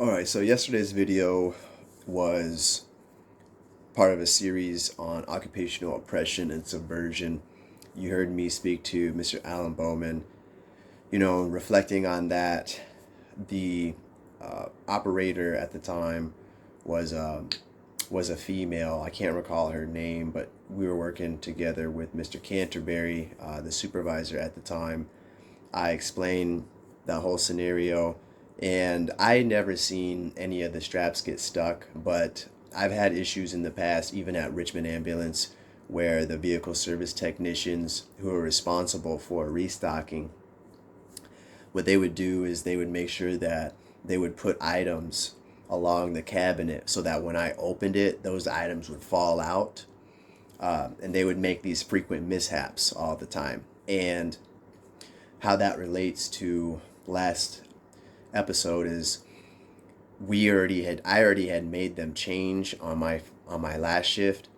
Alright, so yesterday's video was part of a series on occupational oppression and subversion. You heard me speak to Mr. Alan Bowman, reflecting on that. The operator at the time was was a female. I can't recall her name, but we were working together with Mr. Canterberry, the supervisor at the time. I explained the whole scenario, and I had never seen any of the straps get stuck, but I've had issues in the past, even at Richmond Ambulance, where the vehicle service technicians who are responsible for restocking, what they would do is they would make sure that they would put items along the cabinet so that when I opened it, those items would fall out. And they would make these frequent mishaps all the time. And how that relates to last episode is I already had made them change on my last shift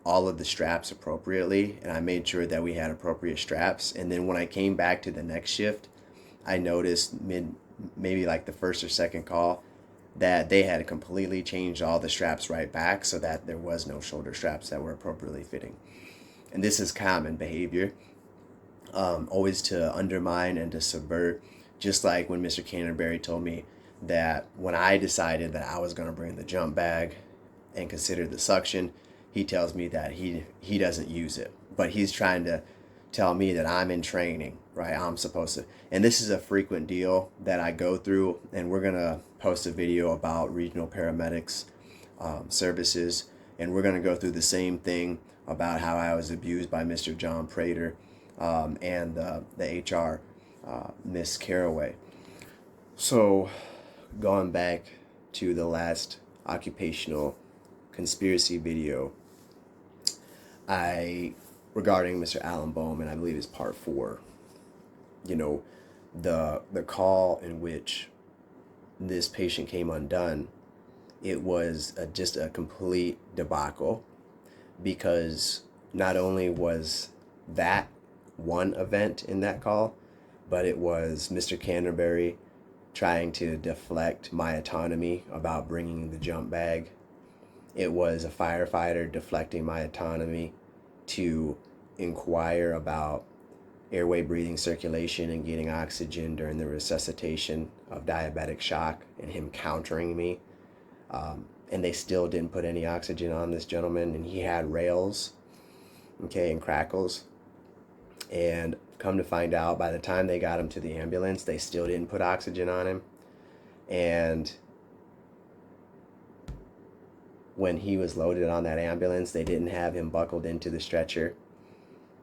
all of the straps appropriately, and I made sure that we had appropriate straps. And then when I came back to the next shift, I noticed maybe like the first or second call that they had completely changed all the straps right back so that there was no shoulder straps that were appropriately fitting. And this is common behavior, always to undermine and to subvert. Just like when Mr. Canterberry told me that when I decided that I was going to bring the jump bag and consider the suction, he tells me that he doesn't use it, but he's trying to tell me that I'm in training, right? I'm supposed to. And this is a frequent deal that I go through, and we're going to post a video about Regional Paramedics Services, and we're going to go through the same thing about how I was abused by Mr. John Prater and the HR Miss Caraway. So going back to the last occupational conspiracy video, regarding Mr. Alan Bowman, I believe is part 4. The call in which this patient came undone, it was just a complete debacle, because not only was that one event in that call, but it was Mr. Canterberry trying to deflect my autonomy about bringing the jump bag. It was a firefighter deflecting my autonomy to inquire about airway breathing circulation and getting oxygen during the resuscitation of diabetic shock, and him countering me. And they still didn't put any oxygen on this gentleman, and he had rails, okay, and crackles. And come to find out, by the time they got him to the ambulance, they still didn't put oxygen on him. And when he was loaded on that ambulance, they didn't have him buckled into the stretcher.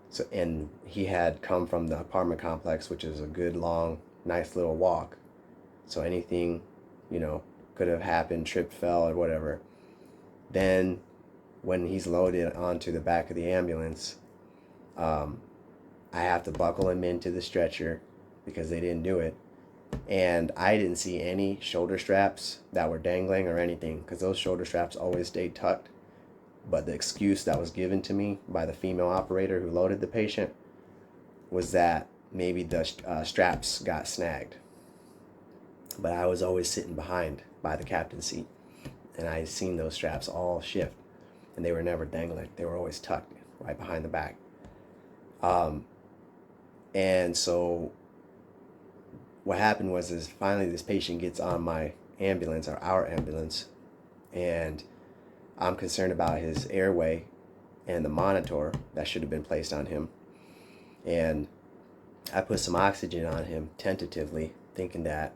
So, and he had come from the apartment complex, which is a good, long, nice little walk. So anything, could have happened, tripped, fell, or whatever. Then when he's loaded onto the back of the ambulance, I have to buckle him into the stretcher because they didn't do it. And I didn't see any shoulder straps that were dangling or anything, because those shoulder straps always stayed tucked. But the excuse that was given to me by the female operator who loaded the patient was that maybe the straps got snagged. But I was always sitting behind by the captain's seat, and I had seen those straps all shift, and they were never dangling. They were always tucked right behind the back. And so what happened is finally this patient gets on my ambulance, or our ambulance, and I'm concerned about his airway and the monitor that should have been placed on him. And I put some oxygen on him tentatively, thinking that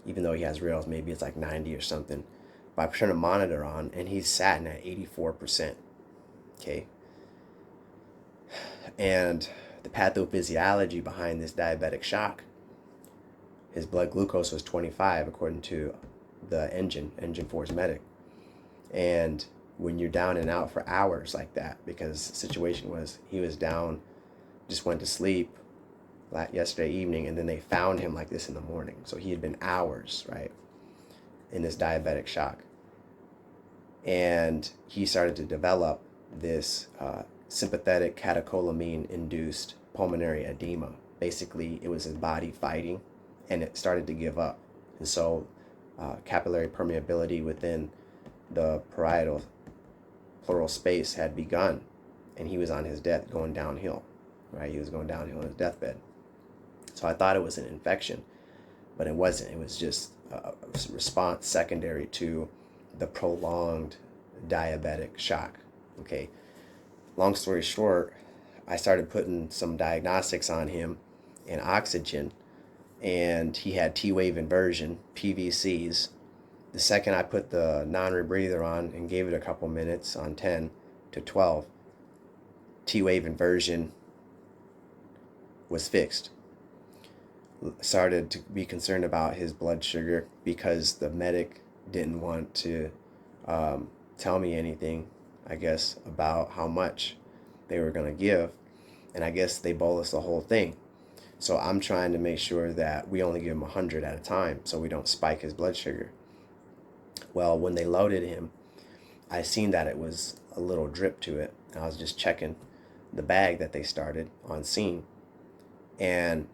even though he has rails, maybe it's like 90 or something. But I turned a monitor on, and he's sat at 84%. Okay. And the pathophysiology behind this diabetic shock, his blood glucose was 25, according to the engine force medic. And when you're down and out for hours like that, because the situation was he was down, just went to sleep yesterday evening, and then they found him like this in the morning. So he had been hours, right, in this diabetic shock. And he started to develop this sympathetic catecholamine-induced pulmonary edema. Basically, it was his body fighting, and it started to give up. And so capillary permeability within the parietal pleural space had begun, and he was on his death going downhill, right? He was going downhill on his deathbed. So I thought it was an infection, but it wasn't. It was just a response secondary to the prolonged diabetic shock. Okay. Long story short, I started putting some diagnostics on him and oxygen, and he had T-wave inversion, PVCs. The second I put the non-rebreather on and gave it a couple minutes on 10 to 12, T-wave inversion was fixed. Started to be concerned about his blood sugar because the medic didn't want to tell me anything, I guess, about how much they were going to give. And I guess they bolus the whole thing. So I'm trying to make sure that we only give him 100 at a time so we don't spike his blood sugar. Well, when they loaded him, I seen that it was a little drip to it. And I was just checking the bag that they started on scene. And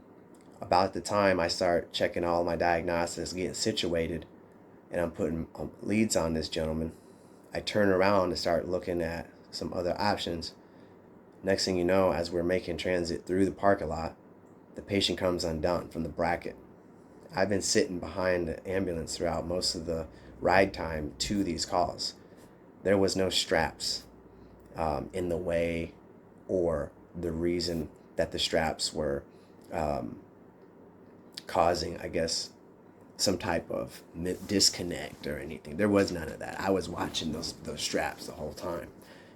about the time I start checking all my diagnostics, getting situated, and I'm putting leads on this gentleman, I turn around and start looking at some other options. Next thing you know, as we're making transit through the parking lot, the patient comes undone from the bracket. I've been sitting behind the ambulance throughout most of the ride time to these calls. There was no straps in the way or the reason that the straps were causing, I guess, some type of disconnect or anything. There was none of that. I was watching those straps the whole time.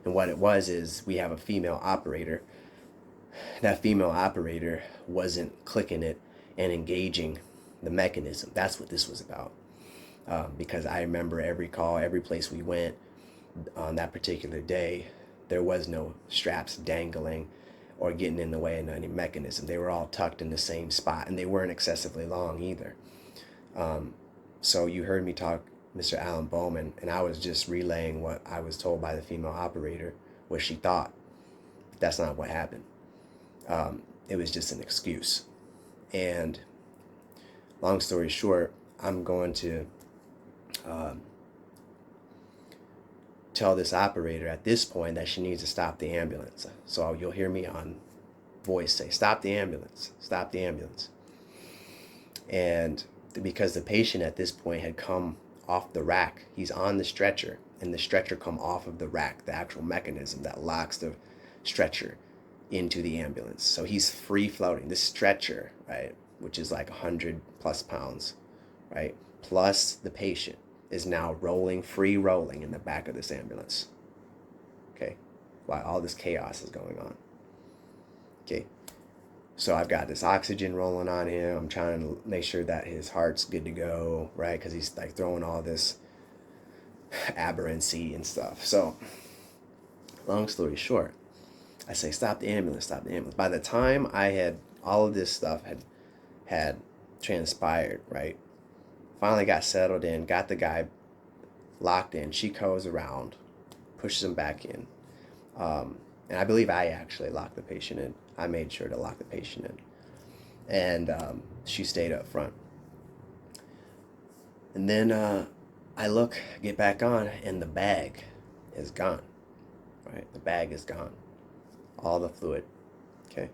And what it was is we have a female operator. That female operator wasn't clicking it and engaging the mechanism. That's what this was about. Because I remember every call, every place we went on that particular day, there was no straps dangling or getting in the way of any mechanism. They were all tucked in the same spot, and they weren't excessively long either. So you heard me talk Mr. Alan Bowman, and I was just relaying what I was told by the female operator, what she thought. That's not what happened. It was just an excuse. And long story short, I'm going to tell this operator at this point that she needs to stop the ambulance. So you'll hear me on voice say, "Stop the ambulance, stop the ambulance." And because the patient at this point had come off the rack, he's on the stretcher, and the stretcher come off of the rack, the actual mechanism that locks the stretcher into the ambulance. So he's free floating. This stretcher, right, which is like 100 plus pounds, right, plus the patient is now rolling, free rolling in the back of this ambulance. Okay, while all this chaos is going on. Okay, so I've got this oxygen rolling on him. I'm trying to make sure that his heart's good to go, right? Because he's like throwing all this aberrancy and stuff. So, long story short, I say, "Stop the ambulance, stop the ambulance." By the time I had all of this stuff had transpired, right? Finally got settled in, got the guy locked in. She goes around, pushes him back in. And I believe I actually locked the patient in. I made sure to lock the patient in. And she stayed up front. And then I get back on, and the bag is gone. Right? The bag is gone. All the fluid. Okay?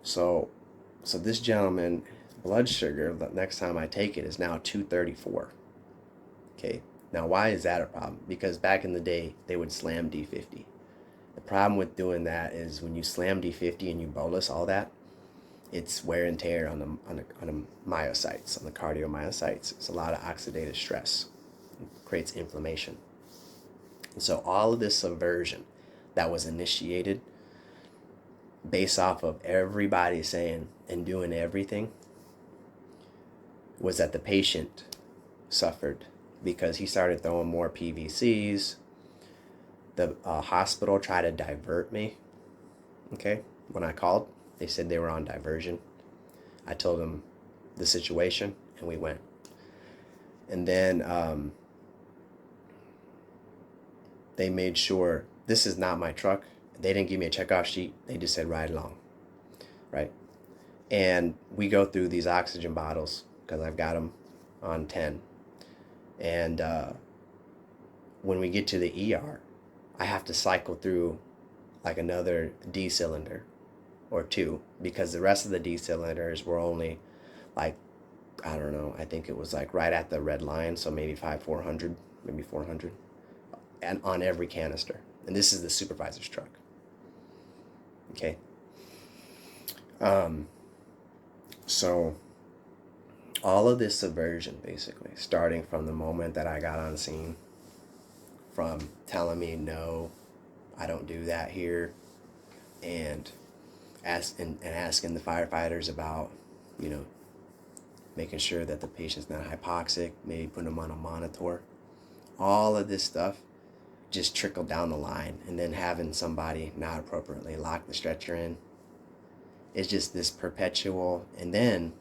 So this gentleman, blood sugar, the next time I take it, is now 234. Okay? Now, why is that a problem? Because back in the day, they would slam D50. The problem with doing that is when you slam D50 and you bolus all that, it's wear and tear on the myocytes, on the cardiomyocytes. It's a lot of oxidative stress. It creates inflammation. And so all of this subversion that was initiated based off of everybody saying and doing everything was that the patient suffered because he started throwing more PVCs. The hospital tried to divert me. Okay, when I called, they said they were on diversion. I told them the situation, and we went. And then they made sure this is not my truck. They didn't give me a checkoff sheet. They just said ride along, right? And we go through these oxygen bottles because I've got them on 10. And when we get to the ER, I have to cycle through like another D cylinder or two, because the rest of the D cylinders were only like, I don't know, I think it was like right at the red line, so maybe 400, maybe 400, and on every canister. And this is the supervisor's truck. Okay. Um, so all of this subversion, basically, starting from the moment that I got on scene, from telling me no, I don't do that here, and asking the firefighters about, you know, making sure that the patient's not hypoxic, maybe putting them on a monitor. All of this stuff just trickled down the line, and then having somebody not appropriately lock the stretcher in. It's just this perpetual. And then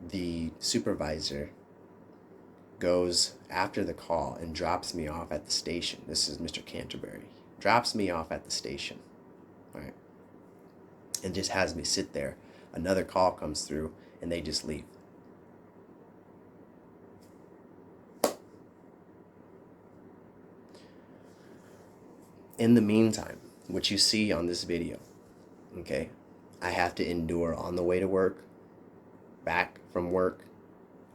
the supervisor goes after the call and drops me off at the station. This is Mr. Canterberry. Drops me off at the station, right? And just has me sit there. Another call comes through, and they just leave. In the meantime, what you see on this video, okay, I have to endure on the way to work, back from work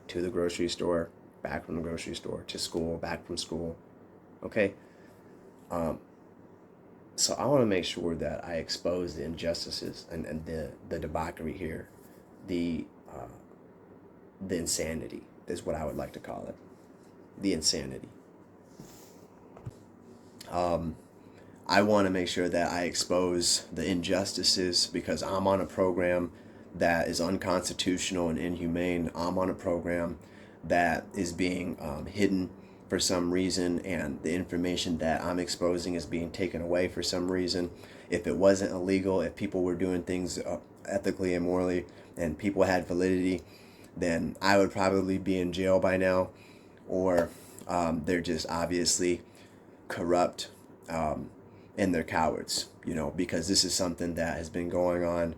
to the grocery store, back from the grocery store to school, back from school, okay? Um, so I want to make sure that I expose the injustices and the debauchery here, the uh, the insanity is what I would like to call it, the insanity. Um, I want to make sure that I expose the injustices, because I'm on a program that is unconstitutional and inhumane. I'm on a program that is being hidden for some reason, and the information that I'm exposing is being taken away for some reason. If it wasn't illegal, if people were doing things ethically and morally, and people had validity, then I would probably be in jail by now, or they're just obviously corrupt, um, and they're cowards, because this is something that has been going on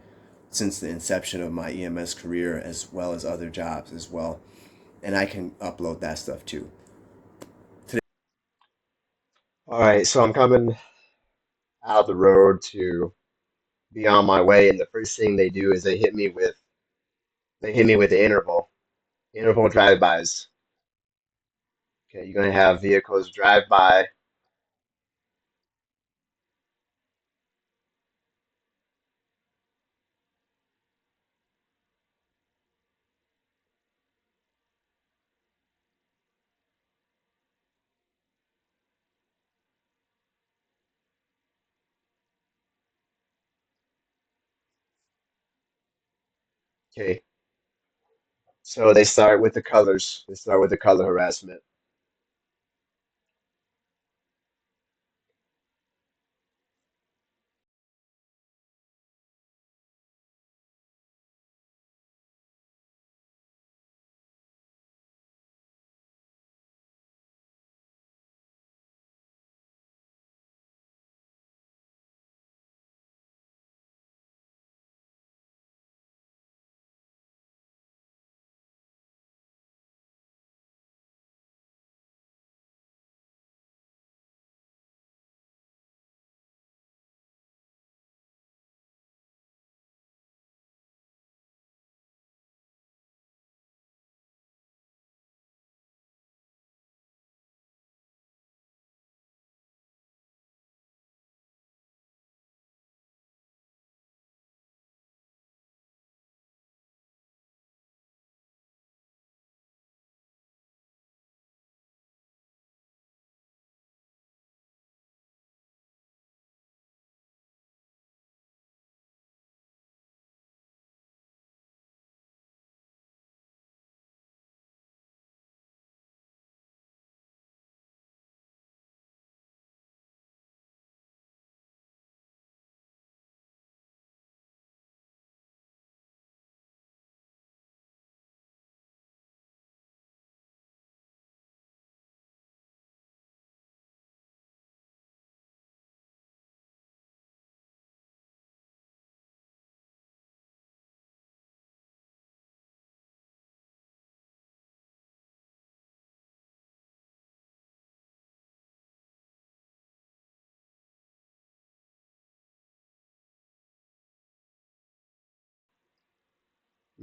since the inception of my EMS career, as well as other jobs as well. And I can upload that stuff too. All right, so I'm coming out the road to be on my way, and the first thing they do is they hit me with the interval drive-bys. Okay, you're gonna have vehicles drive by. Okay, so they start with the colors. They start with the color harassment.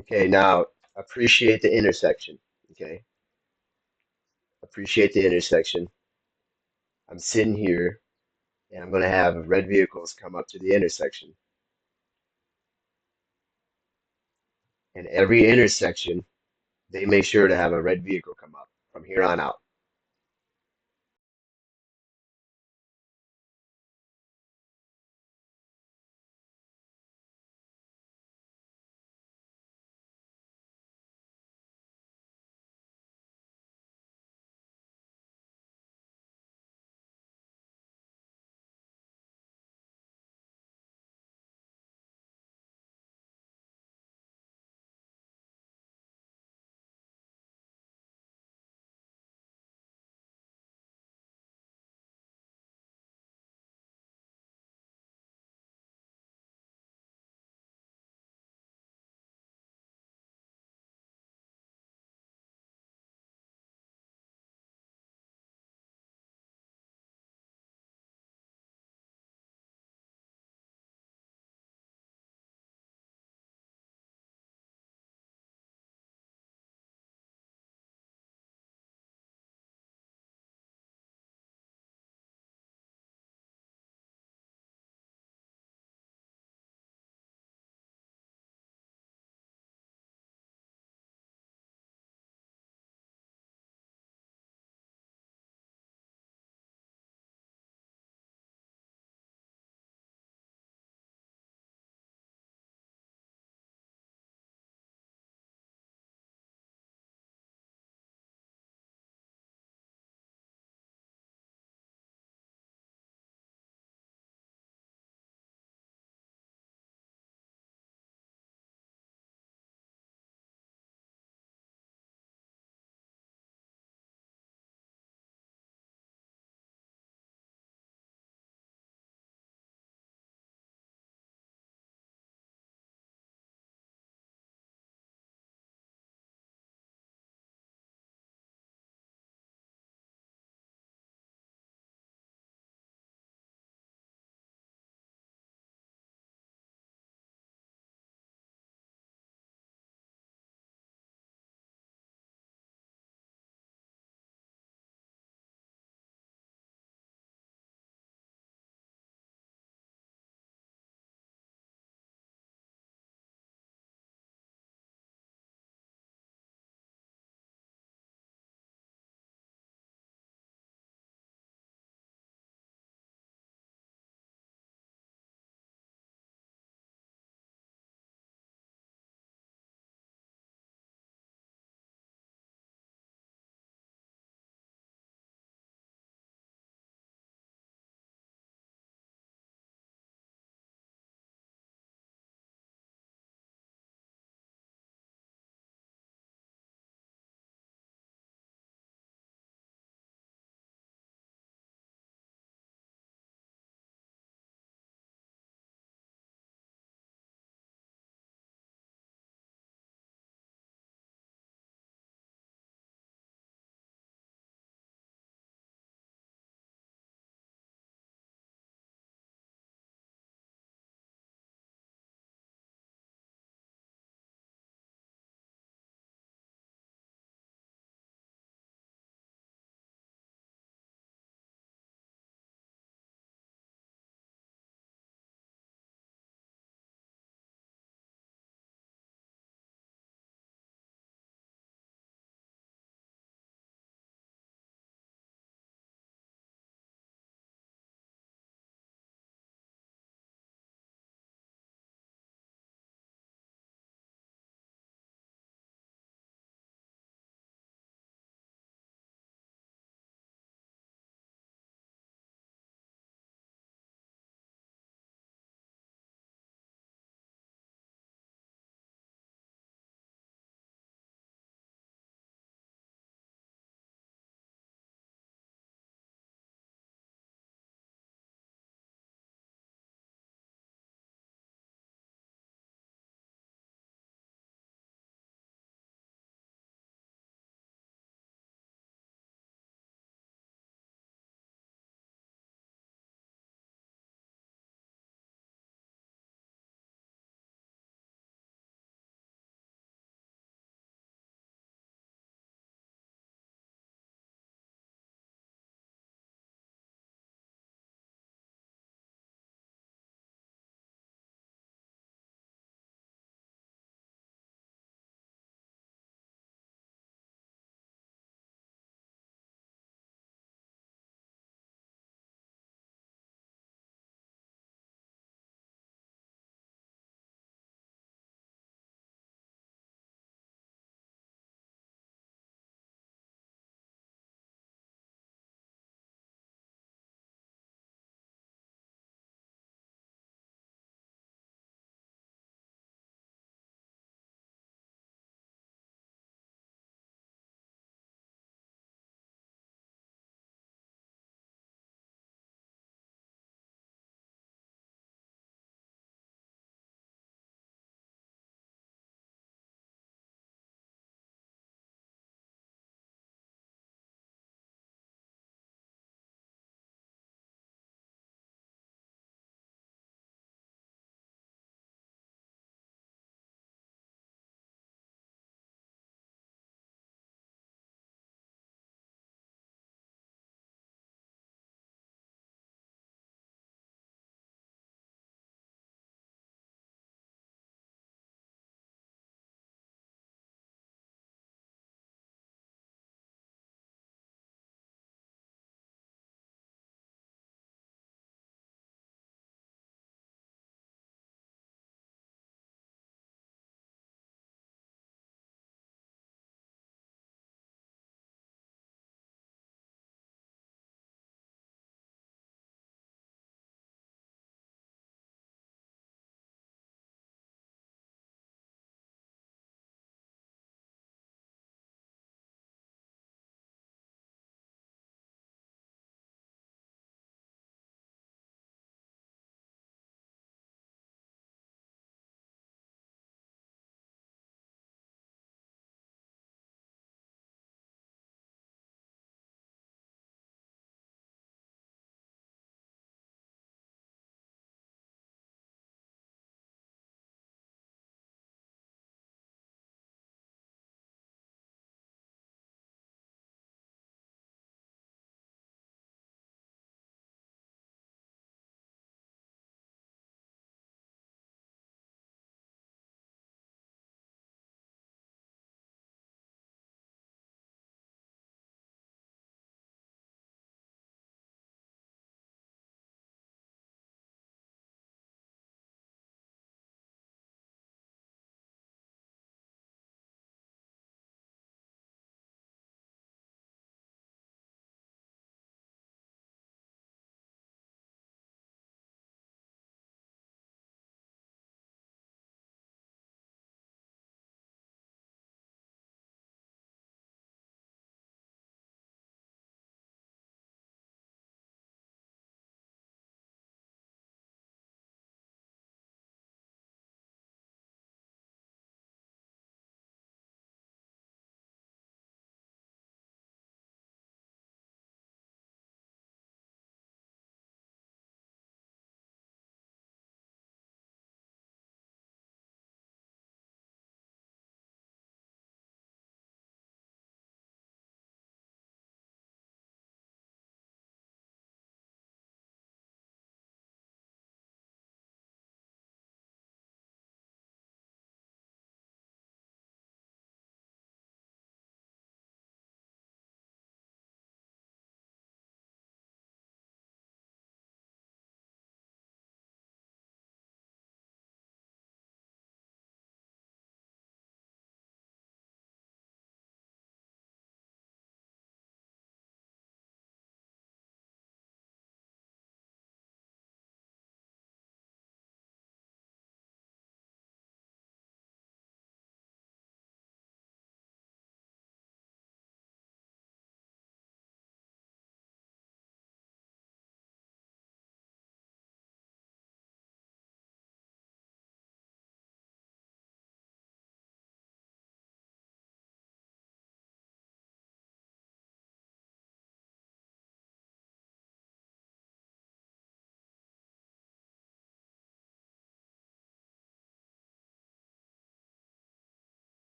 Okay, now appreciate the intersection. Okay, appreciate the intersection. I'm sitting here and I'm going to have red vehicles come up to the intersection. And every intersection, they make sure to have a red vehicle come up from here on out.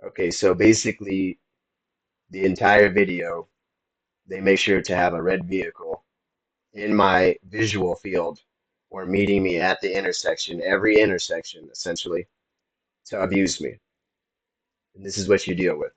Okay, so basically, the entire video, they make sure to have a red vehicle in my visual field or meeting me at the intersection, every intersection, essentially, to abuse me. And this is what you deal with.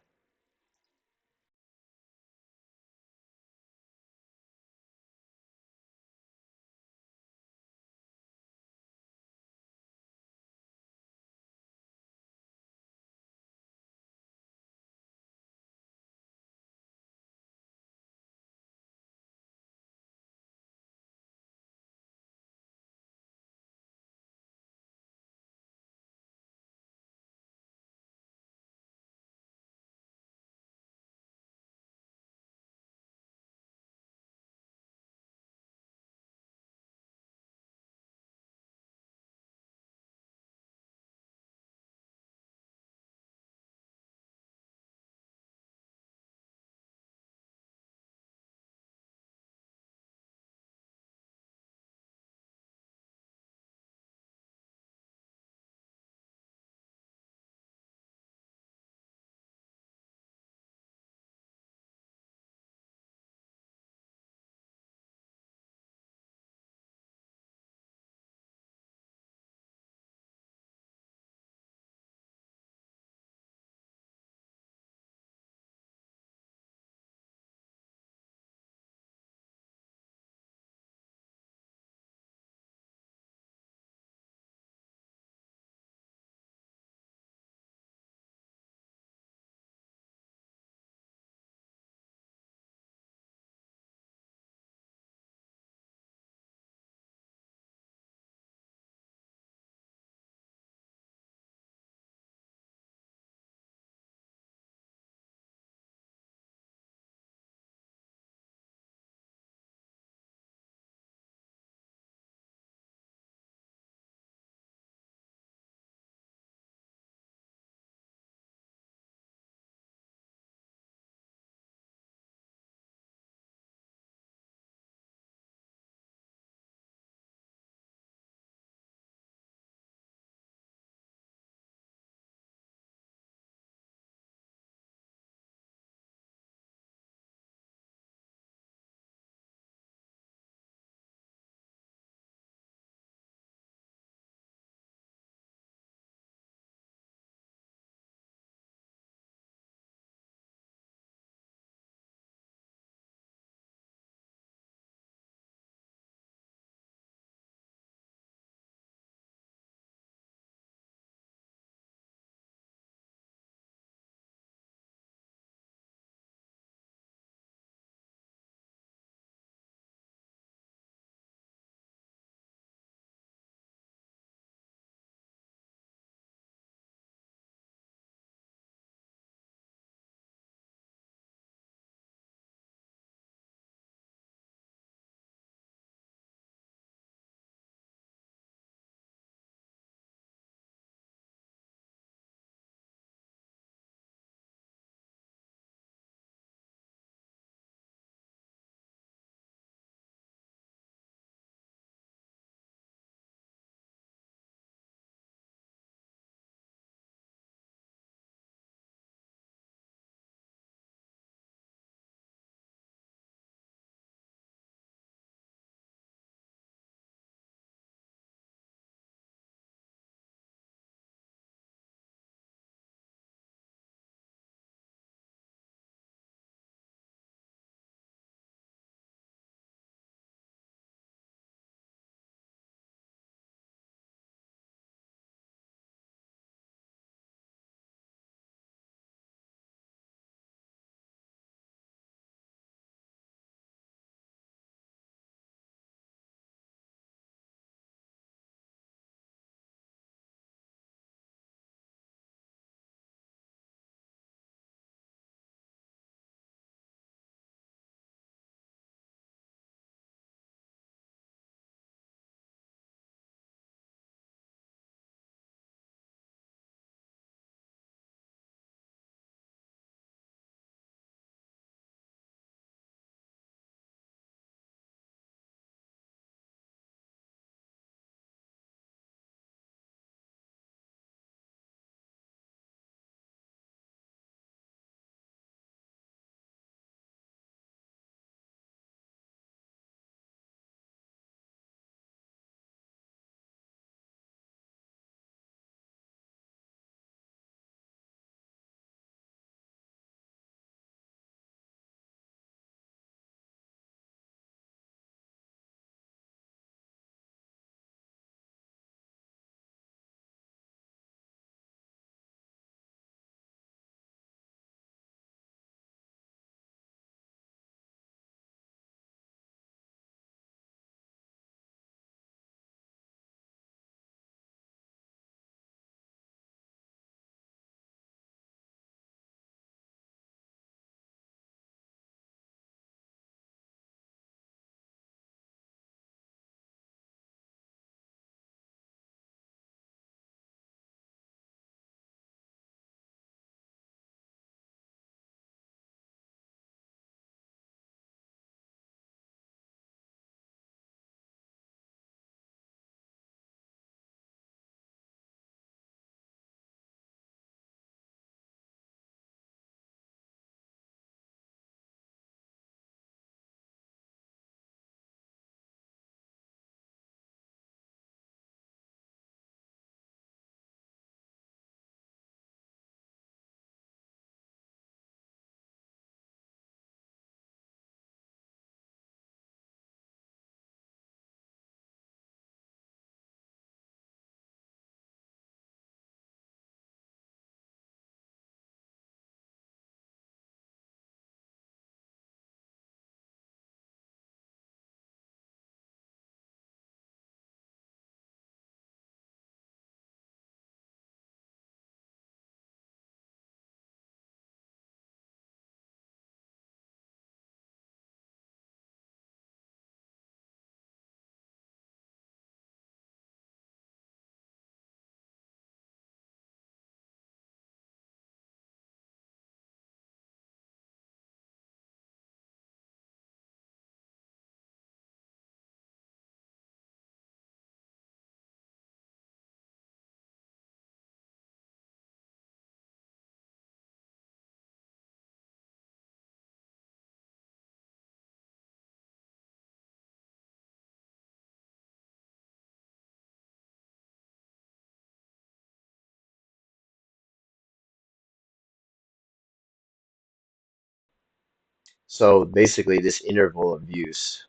So basically, this interval abuse,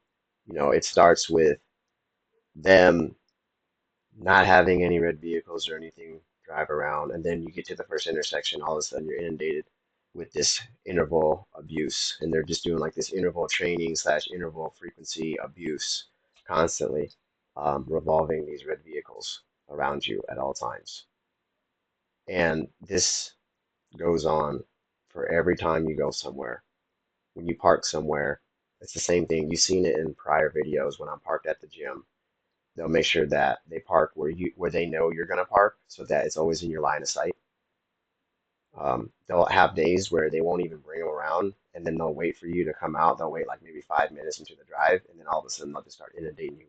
it starts with them not having any red vehicles or anything drive around, and then you get to the first intersection, all of a sudden you're inundated with this interval abuse, and they're just doing like this interval training slash interval frequency abuse constantly, revolving these red vehicles around you at all times. And this goes on for every time you go somewhere. When you park somewhere, it's the same thing. You've seen it in prior videos when I'm parked at the gym. They'll make sure that they park where they know you're gonna park so that it's always in your line of sight. They'll have days where they won't even bring them around, and then they'll wait for you to come out. They'll wait like maybe 5 minutes into the drive, and then all of a sudden they'll just start inundating you